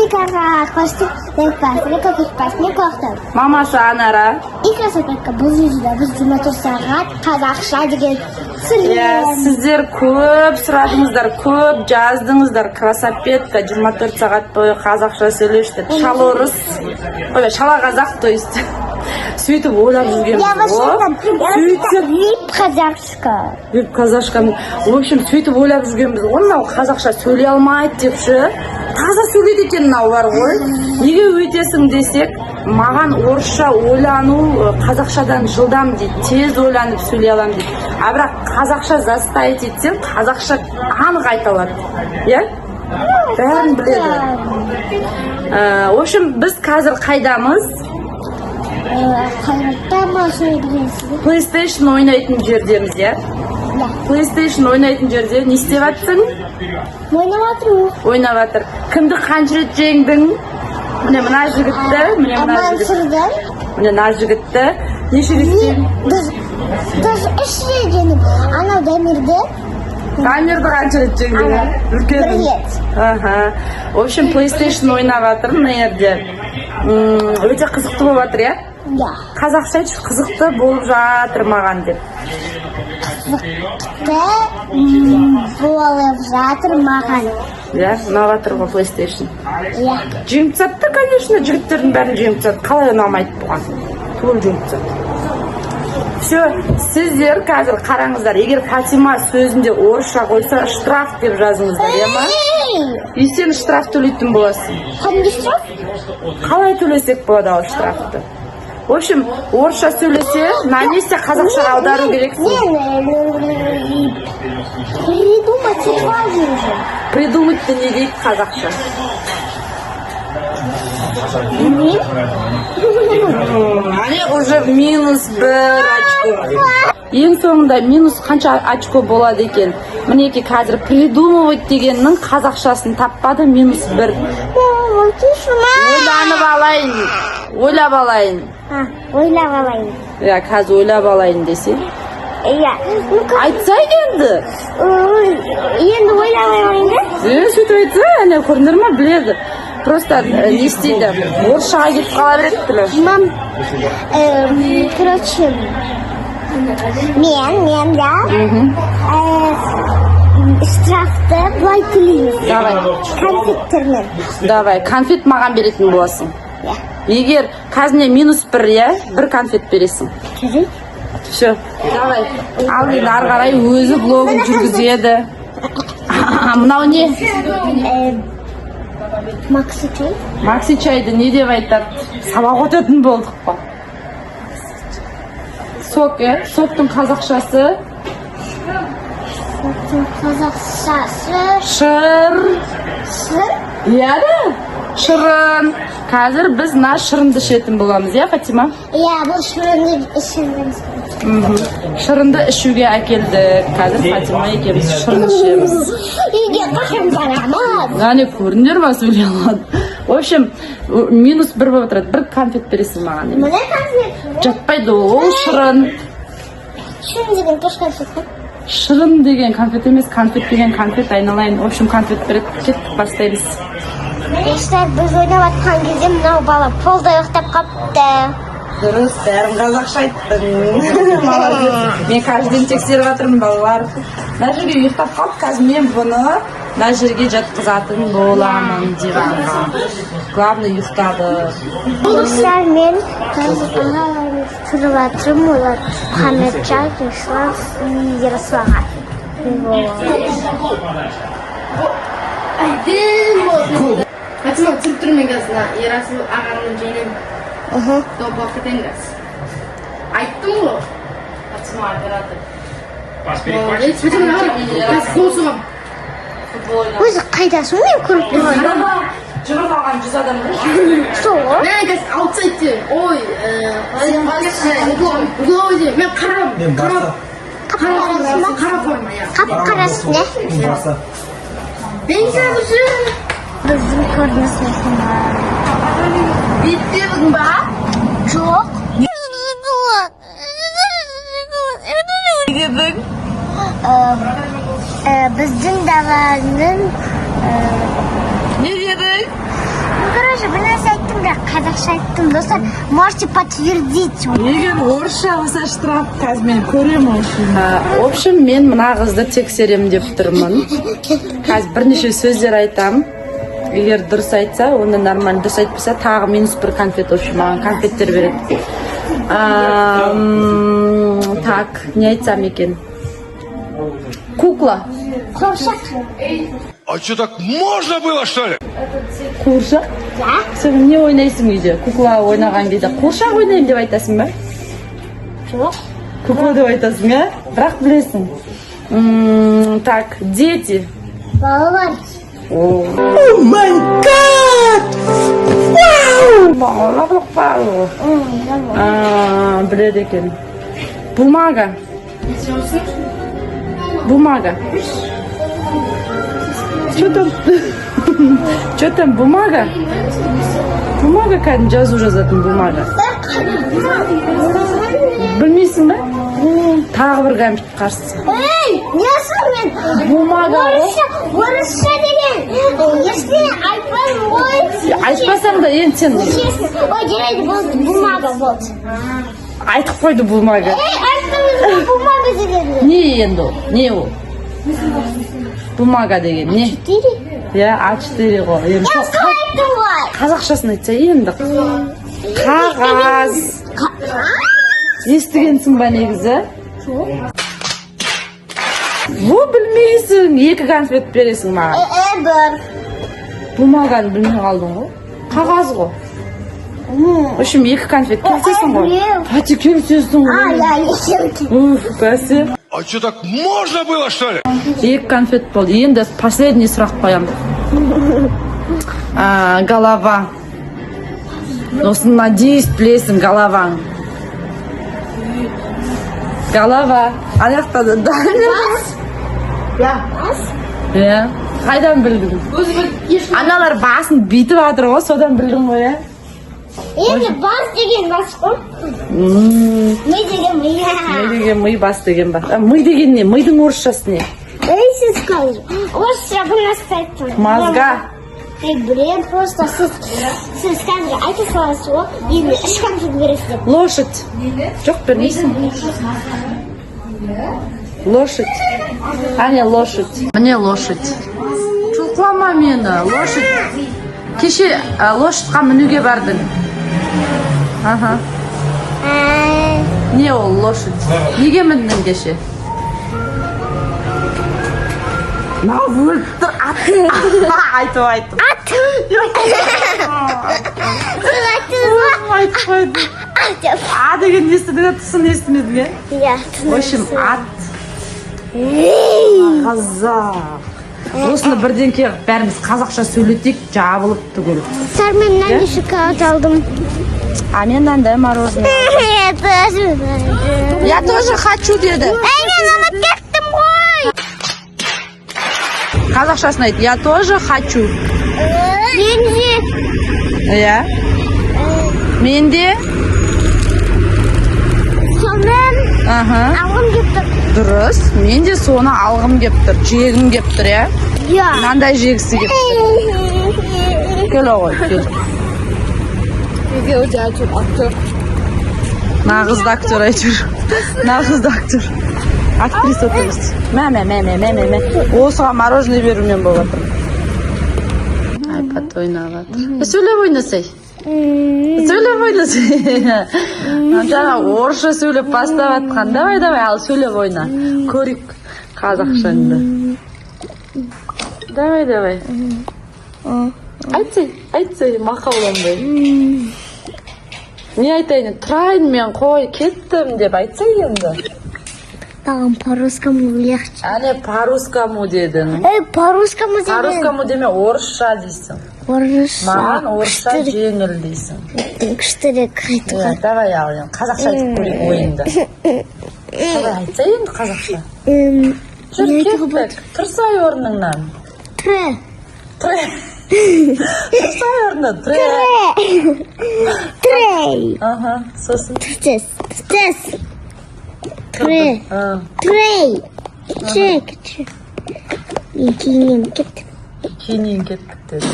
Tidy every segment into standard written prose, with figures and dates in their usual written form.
Икара, костюм, лепасты, капитпасты, кофта. Мамасы Анара. Икрасы только бұл жүзді, біз 24 сағат қазақша деген сөйлем. Сіздер көп сұрадыңыздар, көп жаздыңыздар. Красапетка 24 сағат бойы қазақша сөйлешті. Шалорыс, шала қазақ, то есть. Сөйтіп ойлап жүргенбіз. Я вообще вип казашка. Вип казашка. В общем, сөйтіп ойлап жүргенбіз. Мынау қазақша сөйлей алмайды депші. Таза сөйлейді екен мынау бар ғой. Неге өйтесің десек, маған орысша ойлану қазақшадан жылдам дейді. Тез ойланып сөйлей аламын дейді. А бірақ қазақша заставить етсең, қазақша анық айта алады. Иә? Бәрін біледі. В общем, біз қазір қайдамыз? PlayStation ойнайтын жердеміз, иә? PlayStation ойнайтын жерде не істеп жатсың? Ойнап жатыр. Кімді қанша рет жеңдің? Міне мына жігітті, міне мына жігітті. Неше рет жеңдің? Даже 3 рет жеңдім. Анау Дамирді. Дамирді қанша рет жеңдің? Бір рет. В общем, PlayStation ойнап жатыр мына жерде. Өте қызықты болып жатыр, иә? Қазақша айтшы, қызықты болып жатыр маған деп. Қызықты болып жатыр маған. Иә, ұнап жатыр ғой PlayStation. Иә. Жеңіп тастады, конечно, жігіттердің бәрін жеңіп тастады. Қалай ұнамайды бұған? Түгел жеңіп тастады. Все, сіздер қазір қараңыздар, егер Фатима сөзінде орысша қойса, штраф деп жазыңыздар, иә ма? И сен штраф төлейтін боласың. Қандай штраф? Қалай төлесек болады ол штрафты? В общем, орысша сөйлесе, на месте қазақшаға аудару керексің. Придумать важно же. Придумать-то не дейді қазақша. Ане уже минус 1 очко. Ең соңында минус қанша очко болады екен? Мінеки қазір придумывать дегеннің қазақшасын таппады, минус 1. Ойланып алайын. Ойлап алайын. Ойлап алайын. Иә, қазір ойлап алайын десе. Иә. Айтсай енді. Енді ойлап алайын да? Сөйтіп айтса, әне көрінер ма, біледі. Просто не істейді, орысшаға кетіп қала береді тілі. Мам, короче, мен да штрафты былай төлейміз. Давай. Конфеттермен. Давай, конфет маған беретін боласың. Егер қазіне минус 1, иә, 1 конфет бересің. Все, давай. Ал енді ары қарай өзі блогын жүргізеді. Мынау не? Макси чай. Макси чайды не деп айтады? Сабақ өтетін болдық па? Сок, соктың қазақшасы? Соктың қазақшасы? Шыр. Шыр? Иә да? Шырын. Қазір біз мына шырынды ішетін боламыз, иә, Фатима? Иә, бұл шырынды ішеміз. Шырынды ішуге әкелдік. Қазір Фатима екеуміз шырын ішеміз. Үйге қашан барамыз? Ғане көріндер ма сөйлей алады. В общем, минус 1 болып отырады. 1 конфет бересің маған. Мына конфет? Жатпайды ол шырын. Шырын деген тош конфет па? Шырын деген конфет емес, конфет деген конфет, айналайын. В общем, конфет береді. Кеттік, бастаймыз. Gençler biz oynamak кезде мынау бала полда ұйықтап қапты. Дұрыс, бәрін қазақша айттың. Молодец. Мен каждый день тексеріп жатырмын, балалар. Мына жерге ұйықтап қалып, қазір мен бұны мына жерге жатқызатын боламын диванға. Главное, ұйықтады. Gençler мен тұрып жатырмын, олар Мұхамеджан, Руслан, Ярославға. Фатима, түсіріп тұрмын қазір, Ерасыл ағамның жеңін. Добақы теңгіз. Айттым ғой. Фатима оператор. Өзі қайдасың, мен көріп тұрмын. Жұмыс алған 100 адам ғой. Сол? Мен қазір аутсайдте, ой, угловойде, мен қарап форма, Қап-қарасы не? мен қазір Біздің көрінісіміздің бетте бүгін ба? жоқ. Не дедің? Біздің даланың Не дедің? қазақша айттым достар. Можете подтвердить. егер орысша болса штраф қазір мен көремін. В общем, мен мына қызды тексерем деп тұрмын. Қазір бірнеше сөздер айтам. Егер дұрыс айтса, онда нормально, дұрыс айтпаса, тағы минус бір конфет, в общем, маған конфеттер береді. Так, не айтсам екен? Кукла. Қуыршақ. А что, так можно было, что ли? Қуыршақ? Да. Сен не ойнайсың үйде? Кукла ойнаған кезде қуыршақ ойнаймын деп айтасың ба? Жоқ. Кукла деп айтасың, а? Бірақ білесің. Так, дети. Балалар. О май гад! Вау! Балалар. Біледі екен. Бумага. Бумага. Что там? Что там, бумага? Бумага кәдімгі жазу жазатын бумага. Білмейсің ба? Тағы бір кәмпит қарсы. Ей, не мен? Бумага. Орысша деген. Ештеңе айтпаймын ғой. Айтпасаң да енді сен Ой, жарайды, болды, бумага болды. айтып қойды бумага. Ей, айттыңыз бумага деген. Не енді ол? Не ол? Бумага деген не? Четыре? Я А4 ғой. Енді Я қалай айттым ғой. қазақшасын айтса енді. Қағаз. Естігенсің ба негізі? Бұл білмейсің. Екі конфет бересің маған. Бір. Бумаганы білмей қалдың ғой. Қағаз ғой. В общем, екі конфет келсесің ғой. Пати келсесің ғой. Я ешем. Уф, бәсе. А что, так можно было, что ли? Екі конфет болды. Енді последний сұрақ қоямын. Голова. Осыны, надеюсь, білесің головаң. Голова. Аяқта да бас. Иә. Қайдан білдің? Аналар басын бүйтіп жатыр ғой, содан білдің ғой, иә? Енді бас деген бас қой. Ми деген ми. Ми деген ми, бас деген бас. Ми деген не? Мидың орысшасы не? Ей, сіз қазір. Орысша білмесіп айттым. Мазга. Ей, білем, просто сіз қазір айтып қаласыз ғой, енді үш конфет бересіз деп. Лошадь. Жоқ, бермейсің. Лошадь. Әне лошадь. Міне лошадь. Жұлқылама мені, лошадь. Кеше лошадьқа мінуге бардың. Аха. Не ол лошадь? Неге міндің кеше? Мынау өліп тұр, атын. Айтып. Ат! Сіз айттыңыз ба? Айтып қойды. А деген естідің, тұсын естімедің, е? Иә, В общем, ат. Қазақ. Осыны бірден келіп, бәріміз қазақша сөйлетейік, жабылып түгіл. Сар, мен мынандай шоколад алдым. А мен мынандай мороженое. Я тоже хочу деді. Ей, мен ұмытып кеттім ғой. Қазақшасын айт. Я тоже хочу. Мен де. Иә. Мен де. Сонымен алғым кеп тұр. Дұрыс. Мен де соны алғым кеп тұр. Жегім кеп тұр, иә? Иә. Мынандай жегісі кеп тұр. Кел оғой, кел. Нағызды актер айтыр. Нағызды актер. Актриса тұрыз. Мә. Осыға мороженое берумен болатыр. Айпат ойнағат. Сөйлеп ойнасай. Сөйлеп ойнасай. Жаңа орысша сөйлеп бастап атқан. Давай, ал сөйлеп ойна. Көрік қазақшаңды. Давай. Айтсай, мақауланбай. Не айтайын? Тұрайын мен қой, кеттім деп айтсай енді. Тағым по-русскому легче. Әне по-русскому дедің. Ей, по-русскому деген. По-русскому деме, орысша дейсің. Орысша. Маған орысша жеңіл дейсің. Күштірек айтуға. Давай ал енді, қазақша айтып көрейік ойынды. Давай айтса енді қазақша. Жүр, кеттік. Тұрсай орныңнан. Тұрсай орнынан. Трей. Аха, сосын. Трей. Чек. Кейінен кеттім. Кейінен кеттік деді.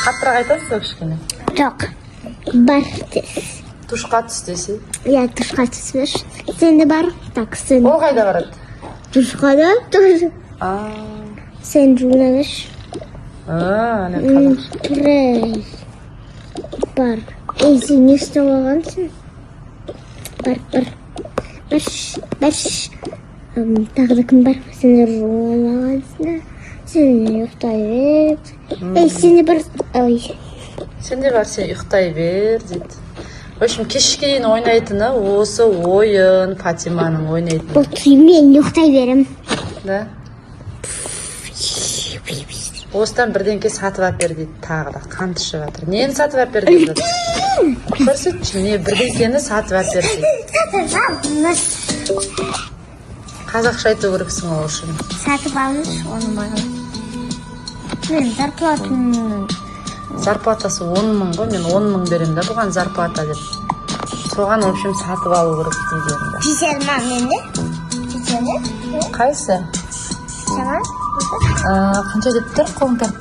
Қаттырақ айтасыз ба кішкене? Жоқ. Бар тез. Тушқа түс десе. Иә, тушқа түспеш. Сенде бар? Так, сен. Ол қайда барады? Тушқа да тоже. Сен журналиш. Не қазақша. Прей. Бар. Ей, сен не істеп алғансың? Бар. Баш. Тағы да кім бар? Сендер журналағансың. Сен ұйықтай бер. Ей, сенде бар. Ой. Сенде бар, сен ұйықтай бер, дейді. В общем, кешке дейін ойнайтыны осы ойын, Фатиманың ойнайтыны. Бұл түймен ұйықтай берем. Да? Осыдан бірдеңке сатып алып бер дейді, тағы да қанты шығып жатыр. Нені сатып алып бер дейді? Көрсетші, не бірдеңкені сатып алып бер дейді. Қазақша айту керексің ол үшін. Сатып алыңыз оны маған. Мен Зарплатасы 10 мың ғой, мен 10 мың берем да бұған зарплата деп. Соған, в общем, сатып алу керек дейді енді. Писер ма менде? Писерде? Қайсы? Саған? Қанша деп тұр қолыңдар?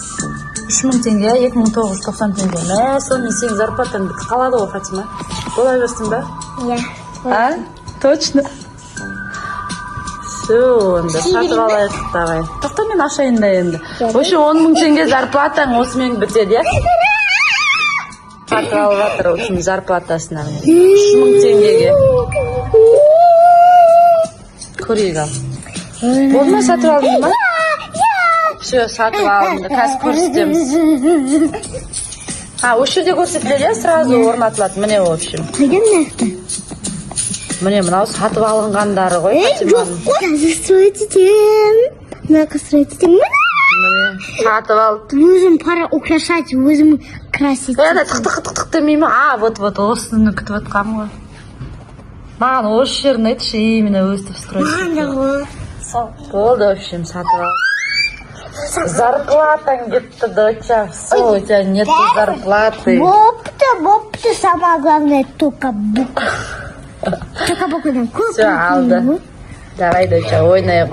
3000 теңге, 2990 теңге. Мен сенің зарплатаң бітіп қалады ғой, Фатима. Бола берсің ба? Иә. Точно. Все, онда сатып алайық, давай. Тоқта, мен ашайын да енді. Вообще 10 мың теңге зарплатаң осымен бітеді, иә? Сатып алып жатыр, үшін зарплатасына. 3 мың теңгеге. Көрейік ал. Болды ма, сатып алдың ба? Все, сатып алдым, қазір көрсетеміз. Осы жерде көрсетіледі, сразу орнатылады. Міне, в общем. Қайдан нақты? Міне, мынау сатып алынғандары ғой, Фатиманың. Қазір строить етем. Мына строить етем. Міне, сатып алды. Өзім пара украшать, өзім красить. Тық демеймі? Вот, осыны күтіп отқам ғой. Маған осы жерін айтшы, именно өстіп строить. Болды, в общем, сатып алды. Зарплатаң кетті, доча. Все, у тебя нету зарплаты. Бопты, самое главное, только бук. Только буквадан көп. Все, алды. Давай, доча, ойнайық.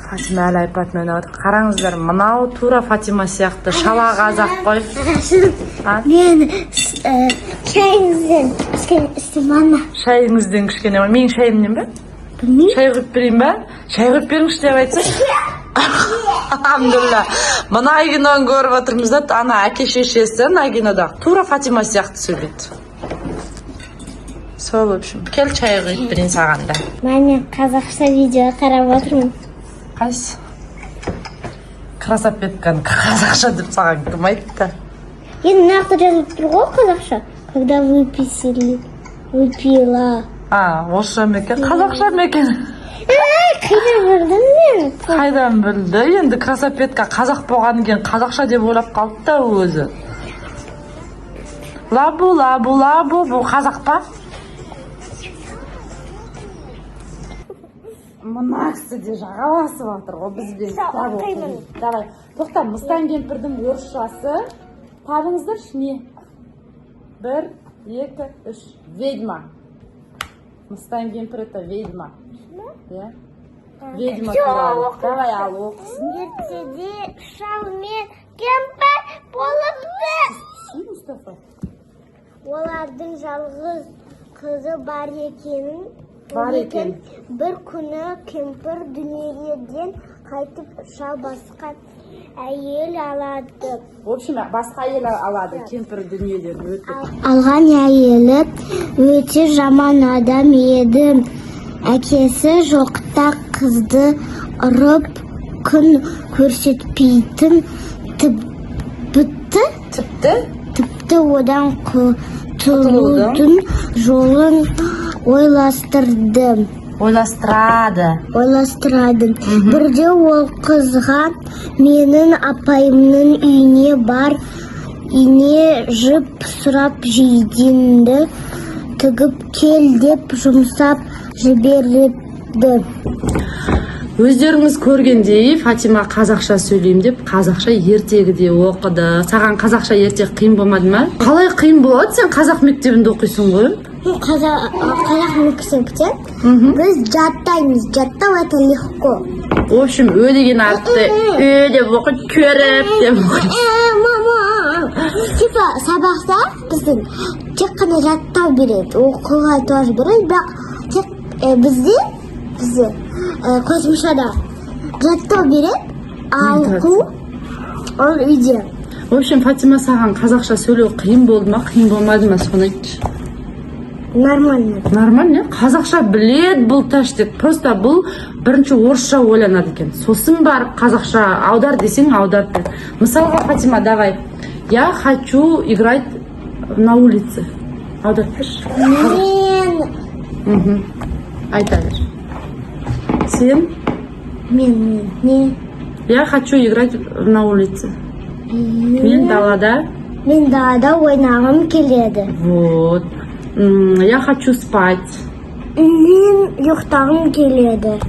Фатима әлі айпатын ойнап отыр. Қараңыздар, мынау тура Фатима сияқты шала қазақ қой. Мен шайыңызден істемана. Шайыңызден кішкене ма? Менің шайымнен ба? Білмеймін. Шай құйып берейін ба? Шай құйып беріңізші деп айтсайшы. Алхамдулилля. Мына киноны көріп отырмыз да, ана әке шешесі мына кинода тура Фатима сияқты сөйлейді. Сол, в общем, кел шай құйып берейін саған да. Мен қазақша видео қарап отырмын. Қайсы? Красаветканы қазақша деп саған кім айтты? Енді нақты жазылып тұр ғой қазақша. Когда выпила. Орысша ма екен? Қазақша ма екен? Қайдан білдім мен? Қайдан білді? Енді красаветка қазақ болғаннан кейін қазақша деп ойлап қалды да өзі. Лабу, бұл қазақ па? Мына кісі де жағаласып жатыр ғой бізбен. Давай, тоқта, Мыстан кемпірдің орысшасы. Табыңыздаршы не? 1, 2, 3. Ведьма. Мыстан кемпір это ведьма. Ведьма туралы. Давай ал оқысын. Ертеде шалмен кемпір болыпты. Мұстафа. Олардың жалғыз қызы бар екенін. Бар екен. Бір күні кемпір дүниеден қайтып шал басқа әйел алады. В общем, басқа әйел алады кемпір дүниеден өтіп. Алған әйелі өте жаман адам еді. Әкесі жоқта қызды ұрып күн көрсетпейтін. Тіпті одан құтылудың жолын ойластырады. Бірде ол қызға менің апайымның үйіне бар, ине жіп сұрап жейденді тігіп кел деп жұмсап жіберді. Өздеріңіз көргендей, Фатима қазақша сөйлейм деп, қазақша ертегіде оқыды. Саған қазақша ертек қиын болмады ма? Қалай қиын болады? Сен қазақ мектебінде оқисың ғой? Қазақ мектебінде біз жаттаймыз. Жаттау это легко. В общем, деген артты деп оқып, көріп деп оқып. Мама, типа сабақта біздің тек қана жаттау береді, оқуға тоже береді, бірақ тек бізде қосымшада жаттау береді, а оқу ол үйде. В общем, Фатима, саған қазақша сөйлеу қиын болды ма, қиын болмады ма, соны айтшы. Нормально. Нормально, қазақша білет бұл таштек. Просто бұл бірінші орысша ойланады екен. Сосын барып қазақша аудар десең аудар. Мысалға, Фатима, давай. Я хочу играть на улице. Аудар берші. Мен. Айта бер. Сен? Мен. Я хочу играть на улице. Мен далада. Мен далада ойнағым келеді. Вот. Я хочу спать. Мен ұйықтағым келеді.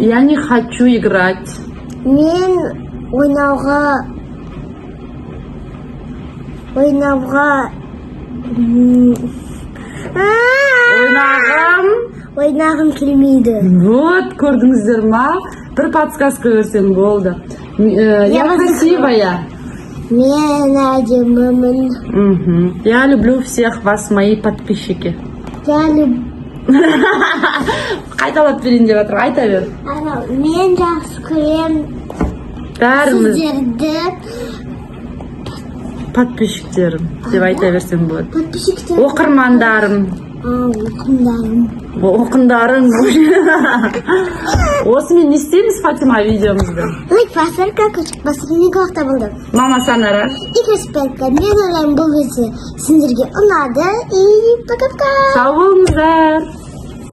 Я не хочу играть. Мен ойнауға ойнағым келмейді. Вот, көрдіңіздер ма? Бір подсказка берсем болды. Я красивая. Мен әдемімін. Я люблю всех вас, мои подписчики. Қайталап берейін деп жатыр, айта бер. Мен жақсы көрем Бәріміз сіздерді. подписчиктерім деп айта берсең болады. Подписчиктер. Оқырмандарым. Оқындарың. Осымен не істейміз, Фатима, видеомызды? Лайк басыр, колокольчик басыр, неғылықта болды. Мама Санара. Игры мен ойлаймын бұл видео сендерге ұнады. И пока-пока. Сау болыңыздар.